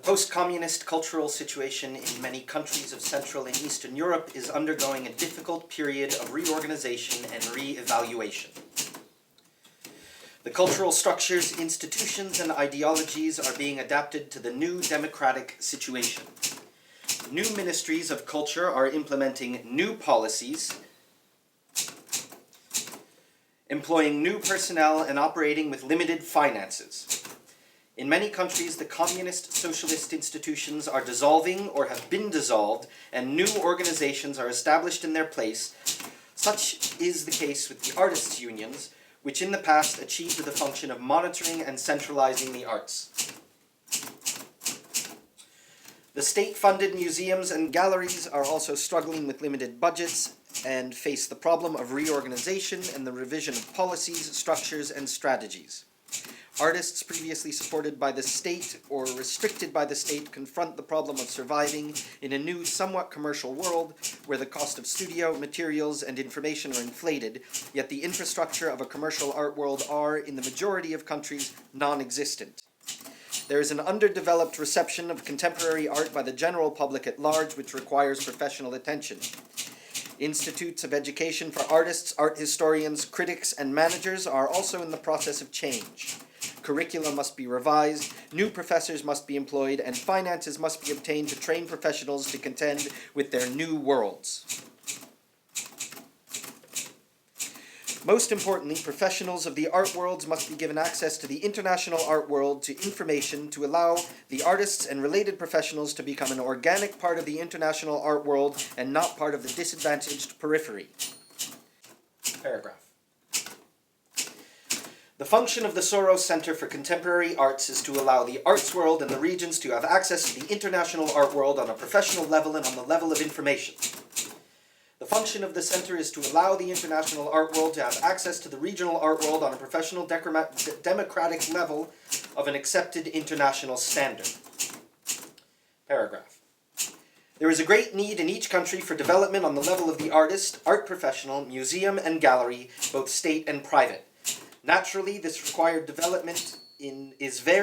post-communist cultural situation in many countries of Central and Eastern Europe is undergoing a difficult period of reorganization and re-evaluation. The cultural structures, institutions, and ideologies are being adapted to the new democratic situation. New ministries of culture are implementing new policies, employing new personnel, and operating with limited finances. In many countries, the communist socialist institutions are dissolving or have been dissolved, and new organizations are established in their place. Such is the case with the artists' unions, which in the past achieved the function of monitoring and centralizing the arts. The state-funded museums and galleries are also struggling with limited budgets and face the problem of reorganization and the revision of policies, structures, and strategies. Artists previously supported by the state or restricted by the state confront the problem of surviving in a new, somewhat commercial world where the cost of studio, materials, and information are inflated, yet the infrastructure of a commercial art world are, in the majority of countries, non-existent. There is an underdeveloped reception of contemporary art by the general public at large, which requires professional attention. Institutes of education for artists, art historians, critics, and managers are also in the process of change. Curricula must be revised, new professors must be employed, and finances must be obtained to train professionals to contend with their new worlds. Most importantly, professionals of the art worlds must be given access to the international art world, to information, to allow the artists and related professionals to become an organic part of the international art world and not part of the disadvantaged periphery. Paragraph. The function of the Soros Center for Contemporary Arts is to allow the arts world and the regions to have access to the international art world on a professional level and on the level of information. The function of the center is to allow the international art world to have access to the regional art world on a professional democratic level of an accepted international standard. Paragraph. There is a great need in each country for development on the level of the artist, art professional, museum, and gallery, both state and private. Naturally, this required development is very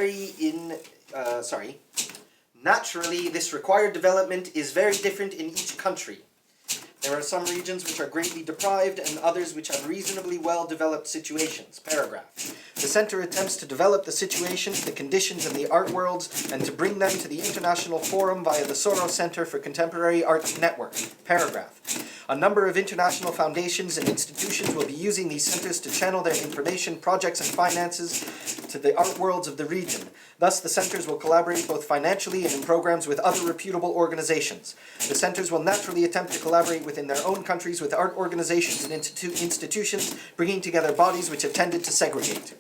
different in each country. There are some regions which are greatly deprived and others which have reasonably well-developed situations. Paragraph. The center attempts to develop the situations, the conditions in the art worlds, and to bring them to the international forum via the Soros Center for Contemporary Art Network. Paragraph. A number of international foundations and institutions will be using these centers to channel their information, projects, and finances to the art worlds of the region. Thus, the centers will collaborate both financially and in programs with other reputable organizations. The centers will naturally attempt to collaborate within their own countries with art organizations and institutions, bringing together bodies which have tended to segregate.